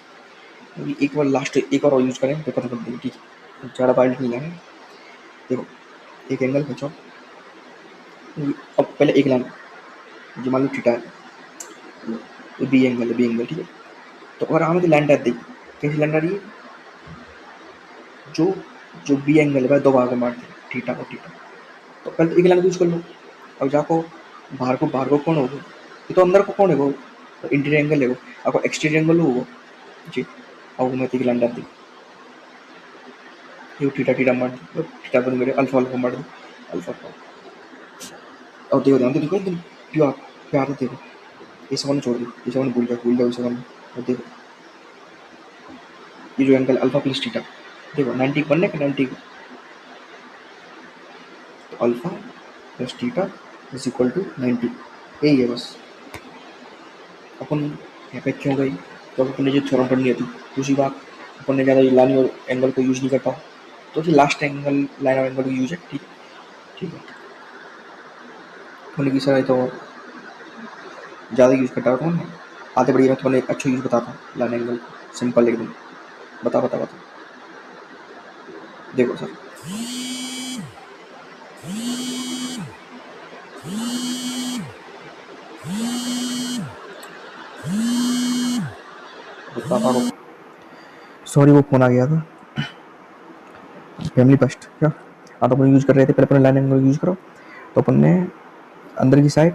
Speaker 1: अभी एक बार लास्ट एक और यूज करें तो खत्म कर देंगे। ठीक है, ज़्यादा वाइल्ड नहीं जाएंगे। देखो एक एंगल खींचो, अब पहले एक लाइन जो मान लो थीटा है, ये बी एंगल है, बी एंगल। ठीक है, तो अगर हमें तो लाइन डाल दी, कैसी लाइन डाली है, जो जो बी एंगल है भाई दो भाग में बांट दे, थीटा और थीटा। तो पहले तो एक लाइन यूज कर लो। अब जाको बाहर को कौन होगा, ये तो अंदर को कौन है वो, तो इंटीरियर एंगल है वो, आपको एक्सटीरियर एंगल हो वो जी। अब मैं एक लाइन डाल दी, ये थीटा थीटा मार दी, थीटा बन मेरे अल्फा अल्फा मार दी, अल्फा। और देखो ध्यान से देखो एकदम प्यार प्यार से देखो, ये सब छोड़ दो, ये सब भूल जाओ ये सब। और देखो ये जो एंगल अल्फा प्लस थीटा, देखो 90 बनने का 90, तो alpha plus theta is equal to 90, यही है बस। अपन यहाँ पे क्यों गई, तो अपन ने जो थ्योरम पढ़नी होती दूसरी बात, अपन ने ज़्यादा लाइन और एंगल को यूज नहीं करता, तो फिर लास्ट एंगल लाइन और एंगल को यूज है। ठीक ठीक है, होने की सर तो ज़्यादा यूज करता हूँ मैं, आते बढ़िया मैं तुम्हें अच्छा यूज बताता हूँ लाइन एंगल, सिंपल एकदम। बता देखो सर, बताता हूँ। सॉरी वो फोन आ गया था, फैमिली फर्स्ट क्या। हाँ तो अपन यूज कर रहे थे, पहले अपन लाइन एंगल यूज करो, तो अपन ने अंदर की साइड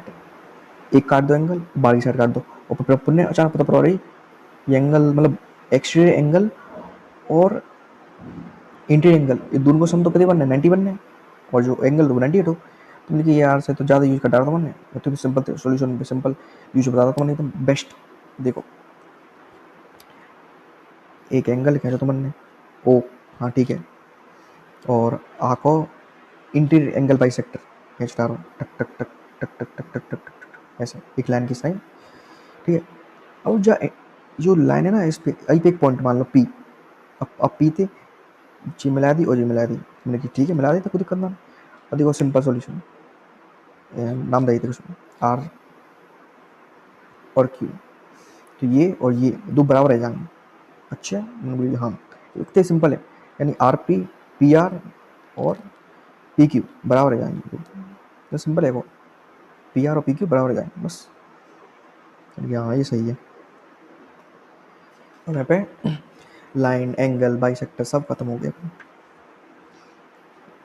Speaker 1: एक काट दो एंगल, बाहर की साइड काट दो, और फिर अपन ने अचानक पता पड़ा रही ये एंगल मतलब एक्सटीरियर एंगल और इंटीरियर एंगल ये दोनों को सम तो कभी बनना है 90 बनना है, और जो एंगल तो 98 हो। तुमने कि यार से तो ज़्यादा यूज कर डाला था मैंने, मैं तो सिंपल सोल्यूशन पे सिंपल यूज बताता था मैंने एकदम बेस्ट। देखो एक एंगल खींचा तो मैंने ओ, हाँ ठीक है, और आको इंटीरियर एंगल बाइसेक्टर खींच रहा हूँ, टक टक टक टक टक टक टक टक टक ऐसे एक लाइन की साइन। ठीक है, अब जो लाइन है ना इस पे आई पे एक पॉइंट मान लो पी, अब पी थे जी मिला दी और जी मिला दी, मैंने कि ठीक है मिला दी तो कोई दिक्कत ना। और देखो सिंपल सॉल्यूशन नाम दे देते उसमें आर और क्यू, तो ये और ये दो बराबर रह जाएंगे। अच्छा मैंने बोली हाँ, इतने सिंपल है, यानी आर पी पी आर और पी क्यू बराबर रह जाएंगे, तो सिंपल है वो, पी आर और पी क्यू बराबर रह जाएंगे बस। हाँ ये सही है, और यहाँ पे लाइन एंगल बाइसेक्टर सब खत्म हो गया।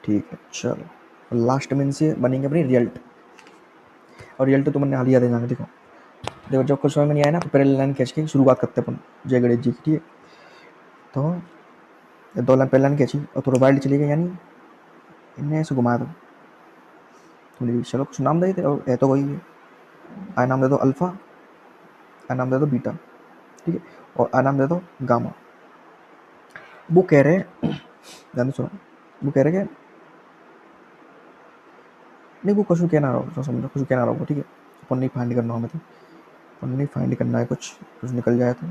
Speaker 1: ठीक है चलो, लास्ट में इनसे बनेंगे अपनी रिजल्ट, और रिजल्ट तो मैंने हाल ही याद है। देखो देखो जब कुछ समझ में नहीं आया ना तो पहले लाइन खींच के शुरुआत करते अपन जय गणेश जी की। ठीक है, तो दो लाइन पहले लाइन खींची और थोड़ा वाइल्ड चली गई, यानी इन्हें ऐसे घुमाया दो, तुमने चलो कुछ नाम दे दे, और है तो वही है, आई नाम दे दो अल्फा, आई नाम दे दो बीटा, ठीक है, और आई नाम दे दो गामा। वो कह रहे हैं ध्यान से सुनो, वो कह रहे हैं नहीं वो कुछ कहना रहा हो, समझो कुछ कहना रहा होगा। ठीक है, अपन नहीं फाइंड करना हमें, तो अपन नहीं फाइंड करना है, कुछ कुछ निकल जाए तो।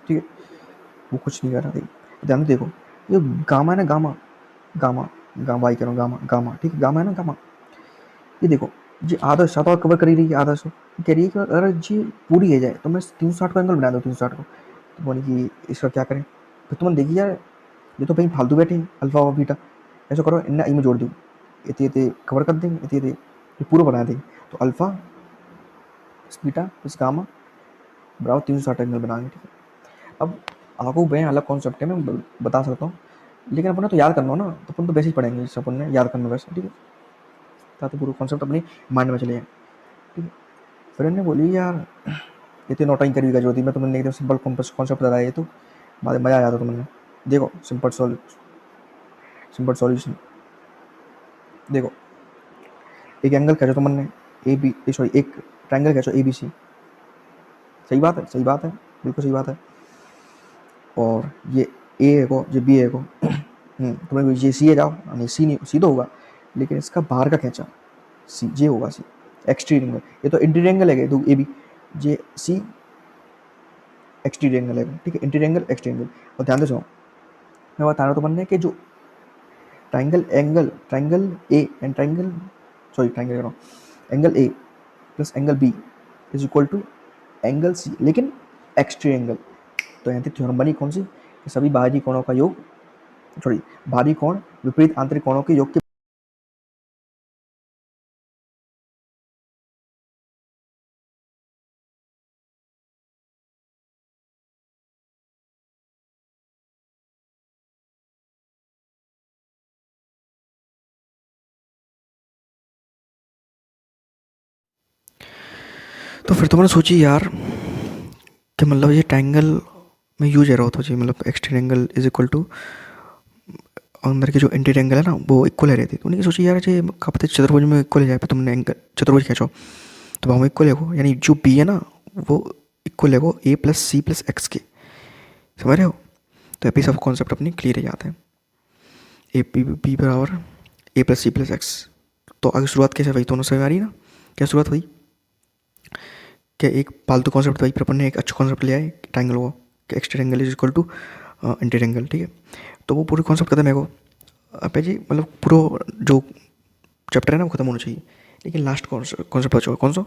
Speaker 1: ठीक है, वो कुछ नहीं कर रहा, ध्यान से देखो, ये गामा है ना, गामा गामा गामा आई कह रहा हूँ, गामा गामा, ठीक है, गामा है ना गामा, ये देखो जी आधा सात और कवर कर ही रही है, आधा सौ कह रही है कि अगर जी पूरी है जाए तो मैं 360 को एंगल बना दूँ, 360 को। तो बोली कि इसका क्या करें, फिर तुमने देखी यार ये तो भाई फालतू बैठे हैं अल्फा और बीटा, ऐसा करो इन आई में जोड़ दूँ, इतने इतने कवर कर देंगे, इतने इतने ये पूरा बना देंगे, तो अल्फा इस बीटा इस गामा बराबर 360 एंगल बनाएंगे। ठीक है, अब आपको मैं अलग कॉन्सेप्ट है मैं बता सकता हूँ, लेकिन अपन ने तो याद करना हो ना, तो अपन तो वैसे ही पढ़ेंगे जैसे अपन ने याद करना वैसे, ठीक है, ताकि पूरा कॉन्सेप्ट अपने माइंड में चले जाए, ठीक है। फ्रेंड ने बोली यार ये तो नोटिंग करी जो थी, मैं तुमने एकदम सिंपल कॉन्सेप्ट बताया, ये तो बाद मज़ा आ जाता तुमने। देखो सिंपल सॉल्यूशन, देखो एक एंगल खींचो तुमने ए बी, सॉरी एक ट्रायंगल खींचो ए बी सी, सही बात है, सही बात है, बिल्कुल सही बात है। और ये ए है को, ये बी है को, तुम्हें ये सी है जाओ, नहीं सी नहीं, सी तो होगा, लेकिन इसका बाहर का खींचा सी, जे होगा सी, एक्सटीरियर एंगल, ये तो इंटीरियर एंगल है तो A B, J C exterior angle है, ठीक है, इंटीरियर एंगल एक्सटीरियर एंगल। और ध्यान से सुनो, मैं बता रहा हूँ तुमने कि जो triangle A and triangle, sorry triangle कह रहा हूँ, angle A plus angle B is equal to angle C, लेकिन एक्सटीरियर एंगल। तो यहाँ थ्योरम बनी कौन सी, कि सभी बाहरी कोणों का योग, सॉरी बाहरी कोण विपरीत आंतरिक कोणों के योग के। तो फिर तो मैंने सोची यार कि मतलब ये ट्रायंगल में यूज है रहा तो जी, मतलब exterior angle is equal to अंदर के जो इंटीरियर एंगल है ना वो इक्वल है रहती। तो उन्हें सोची यार ये कब तक चतुर्भुज में इक्वल है जाए, फिर तुमने एंगल चतुर्भुज खींचो तो हम इक्वल है, यानी जो बी है ना वो इक्वल है ए प्लस सी प्लस एक्स के, समझ रहे हो। तो अभी सब कॉन्सेप्ट अपनी क्लियर हो जाते हैं, ए पी बी बराबर ए प्लस सी प्लस एक्स। तो आगे शुरुआत कैसे हुई, दोनों समझ आ रही ना, क्या शुरुआत हुई, क्या एक फालतू कॉन्सेप्ट भाई, पर अपन ने एक अच्छा कॉन्सेप्ट लिया है ट्रायंगल को, कि exterior angle is equal to interior angle, ठीक है। तो वो पूरे कॉन्सेप्ट खत्म है को, अब जी मतलब पूरा जो चैप्टर है ना वो खत्म होना चाहिए, लेकिन लास्ट कॉन्सेप्ट बचा हुआ कौन सा,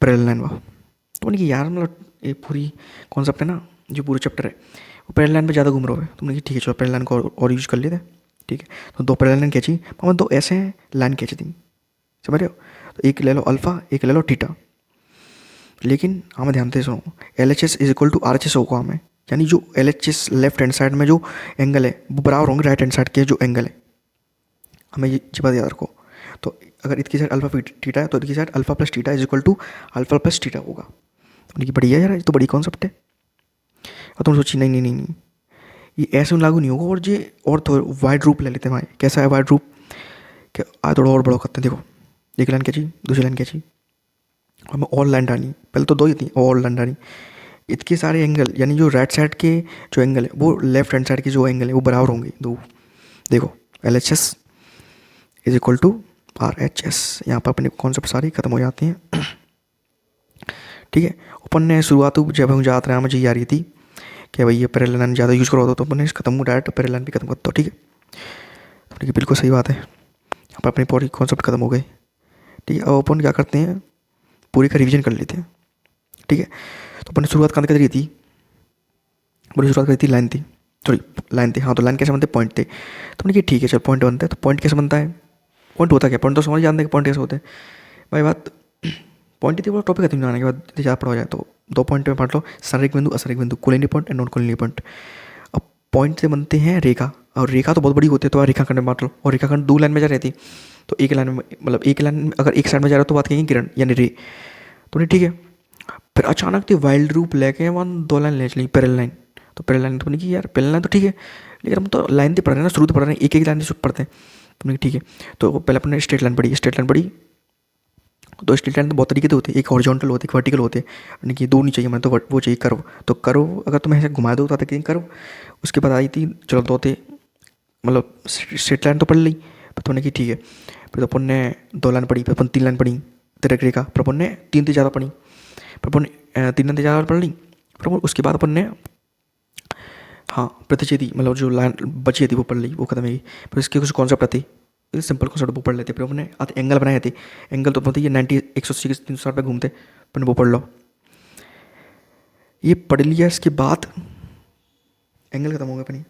Speaker 1: पैरेलल लाइन वाला। तो मैंने कि यार मतलब ये पूरी कॉन्सेप्ट है ना, जो पूरा चैप्टर है वो पैरेलल लाइन पे ज़्यादा घूम रहा है। तुमने कि ठीक है चलो पैरेलल लाइन को और यूज कर लेते हैं, ठीक है। तो दो पैरेलल लाइन खींची, हमें दो ऐसे लाइन खींची थी, समझ रहे हो। तो एक ले लो अल्फ़ा, एक ले लो थीटा, लेकिन हमें ध्यान से सुनो, L H S is equal to R H S होगा हमें, यानी जो L H S left hand side में जो एंगल है वो बराबर होंगे राइट हैंड साइड के जो एंगल है, हमें ये बात याद रखो। तो अगर इसकी साइड अल्फा थीटा है तो इसकी side alpha plus theta is equal to alpha plus theta होगा। तो ये बढ़िया यार, ये तो बड़ी कॉन्सेप्ट है। और तुम सोची नहीं नहीं नहीं नहीं, ये ऐसे में लागू नहीं होगा, और ये और तो वाइड रूप ले लेते हैं भाई। कैसा है वाइड रूप, क्या आ थोड़ा और बड़ा करते हैं, देखो एक लाइन खींची, दूसरी लाइन खींची, हमें और लाइन डाली, पहले तो दो ही थी और लाइन डाली, इतने सारे एंगल, यानी जो राइट साइड के जो एंगल है वो लेफ्ट हैंड साइड के जो एंगल है वो बराबर होंगे दो। देखो L H S is equal to R H S, यहाँ पर अपने कॉन्सेप्ट सारी खत्म हो जाती हैं, ठीक है। अपन ने शुरुआत जब हम याद रहे मुझे आ रही थी कि भाई ये पैरेलल लाइन ज़्यादा यूज़ करो तो अपन ने खत्म डायरेक्ट पैरेलल लाइन भी खत्म कर दो, ठीक है। तो देखिए बिल्कुल सही बात है, यहाँ पर अपनी पूरी कॉन्सेप्ट खत्म हो गए, ठीक है। अब अपन क्या करते हैं, पूरी का रिवीजन कर लेते हैं, ठीक है। तो अपन ने शुरुआत कहाँ करी थी, पूरी शुरुआत करी थी लाइन थी, सॉरी लाइन थी, हाँ। तो लाइन कैसे बनते, पॉइंट थे। तो मैंने कहा ठीक है चल पॉइंट बनता है, तो पॉइंट कैसे बनता है, पॉइंट होता क्या, पॉइंट तो समझ जानते हैं कि पॉइंट कैसे होते हैं भाई। बात पॉइंट थी, वो टॉपिक खत्म आने के बाद ज़्यादा पढ़ा जाए तो दो पॉइंट में पढ़ लो, शारीरिक बिंदु असरिक बिंदु, collinear point and non collinear point. अब पॉइंट से बनते हैं रेखा, और रेखा तो बहुत बड़ी होती है, तो रेखाखंड में बांट लो, और रेखाखंड दो लाइन में जा रहती, तो एक लाइन में मतलब एक लाइन में अगर एक साइड में जा रहा है तो बात कहेंगे किरण यानी रे, तो नहीं ठीक है। फिर अचानक थी वाइल्ड रूप लेके वन दो लाइन ले चली पैरेलल लाइन। तो पैरेलल लाइन तो नहीं कि यार पैरेलल लाइन तो ठीक है, लेकिन हम तो लाइन से पढ़ रहे हैं ना, शुरू तो पढ़ रहे हैं, एक एक लाइन से पढ़ते हैं, तो ठीक है। तो पहले अपने स्ट्रेट लाइन पढ़ी, स्ट्रेट लाइन पढ़ी, तो स्ट्रेट लाइन तो बहुत तरीके से होती है, एक हॉरिजॉन्टल होती है, एक वर्टिकल होती है, यानी कि दो नहीं चाहिए मैंने तो वो चाहिए कर्व। तो कर्व अगर तुम्हें ऐसे घुमा दो तो आते कर्व, उसके बाद आई थी चलो दो थे, मतलब स्ट्रेट लाइन तो पढ़ ली, पर तुमने की ठीक है। फिर अपन ने दो लाइन पढ़ी, फिर अपन तीन लाइन पढ़ी तिरक रेखा, फिर अपन ने तीन से ज़्यादा पढ़ी, फिर अपन तीन से ज़्यादा पढ़ ली, फिर उसके बाद अपन ने हाँ प्रतिच्छेदी मतलब जो लाइन बची थी वो पढ़ ली, वो खत्म है। फिर इसके कुछ कॉन्सेप्ट थे, सिंपल कॉन्सेप्ट वो पढ़ लेते, फिर हमने आते एंगल बनाए थे, एंगल तो पता ही 90 180 के 360 पे घूमते, अपन वो पढ़ लो, ये पढ़ लिया। इसके बाद एंगल खत्म हो गया अपनी,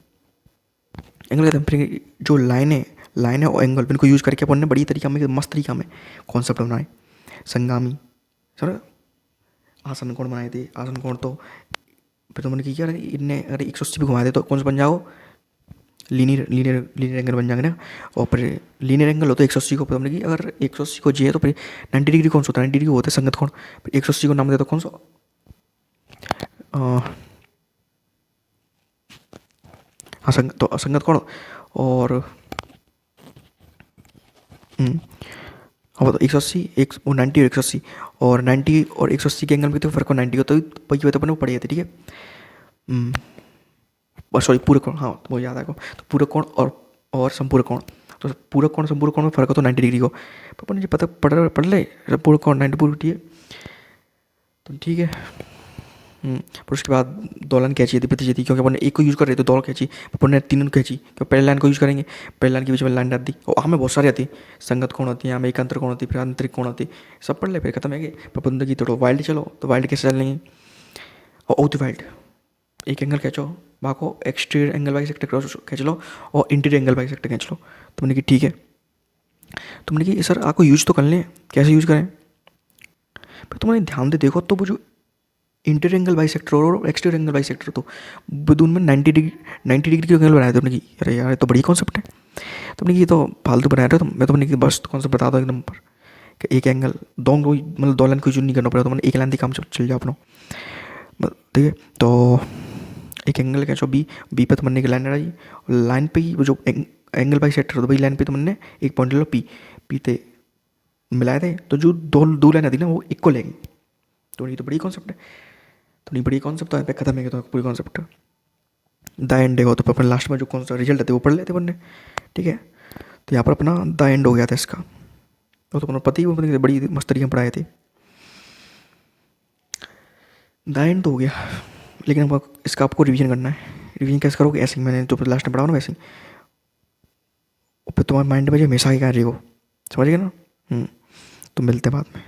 Speaker 1: एंगल खत्म, फिर जो लाइन है और एंगल इनको यूज़ करके अपन ने बड़ी तरीका में मस्त तरीका में कॉन्सेप्ट बनाए, संगामी सर आसन कोण बनाए थे, आसन कोण तो फिर तो मैंने क्या यार इनने अगर 180 भी घुमा दे तो कौन सा बन जाओ, लीनियर एंगल बन जाएंगे ना। और फिर लीनियर एंगल हो तो 180 को पता कि अगर 180 को जी है तो फिर 90 डिग्री कौन सा होता है, 90 डिग्री होता है संगत कोण। फिर 180 को नाम दे तो कौन सा तो असंगत कोण। और अब तो 180 एक वो 90 और 180 और 90 और 180 के एंगल में तो फर्क हो 90 को तो वही तो अपन को पड़ जाती, ठीक है। सॉरी पूरक कोण, हाँ तो वो याद आएगा। तो पूरक कोण और संपूरक कोण। तो पूरक कोण संपूरक कोण में फर्क हो तो 90 डिग्री को अपन मुझे पता पढ़ ले। पूरक कोण 90 पूरी उठी है तो ठीक है। फिर उसके बाद दोलन कैची थी प्रतिशत थी, क्योंकि अपन एक को यूज़ कर रहे थे दोलन कैची, अपन ने तीनों कैची क्योंकि पहले लाइन को यूज़ करेंगे। पहले लाइन के बीच में लाइन डाल दी और हमें बहुत सारी आती, संगत कौन होती है, हमें एकांतर कौन होती है, फिर आंतरिक कौन होती है, सब पढ़ ले फिर खत्म है कि अपन की तो वाइल्ड चलो तो वाइल्ड कैसे चल लेंगे। और ओथ वाइल्ड एक एंगल खींचो, बाको एक्सटीरियर एंगल बाई सेक्टर खींच लो और इंटीरियर एंगल बाई सेक्टर खींच लो। तो मैंने कि ठीक है। तो मैंने कि सर आपको यूज तो कर लें, कैसे यूज़ करें। पर तुमने ध्यान दे देखो तो वो जो इंटीरियर एंगल बाई सेक्टर और एक्सटीरियर एंगल बाई सेक्टर तो दोनों में 90 डिग्री के एंगल बनाए थे। अपने की अरे यार तो बड़ी कॉन्सेप्ट है। तो अपने की तो फालतू बनाया था। तो मैं तो अपने की बस कॉन्सेप्ट बता दो एकदम पर कि एक एंगल दो मतलब 2 लाइन को यूज नहीं करना पड़ेगा। तो मैंने एक लाइन थी काम चल जाओ अपना, ठीक है। तो एक एंगल क्या चो बी पे तो मैंने एक लाइन लगाई और लाइन पे ही वो जो एंगल बाई सेक्टर तो भाई लाइन पे तो मैंने एक पॉइंट ले लो पी ते मिलाए थे। तो जो दो लाइन आती ना वो एक को लेंगे। तो ये तो बड़ी कॉन्सेप्ट है। तो नहीं बड़ी कॉन्सेप्ट तो खत्म है तो पूरी कॉन्सेप्ट द एंड है। तो अपन लास्ट में जो कौन सा रिजल्ट आते वो पढ़ लेते बनने, ठीक है। तो यहाँ पर अपना द एंड हो गया था इसका। तो अपना पता ही वो बड़ी मस्त तरीके पढ़ाए थे। द एंड तो हो गया, लेकिन अब इसका आपको रिवीजन करना है। रिवीजन कैसे करोगे, ऐसे ही मैंने जो लास्ट में पढ़ा ना वैसे ही। फिर तुम्हारे माइंड में जो हमेशा ही कार्य हो, समझ गए ना। तो मिलते हैं बाद में।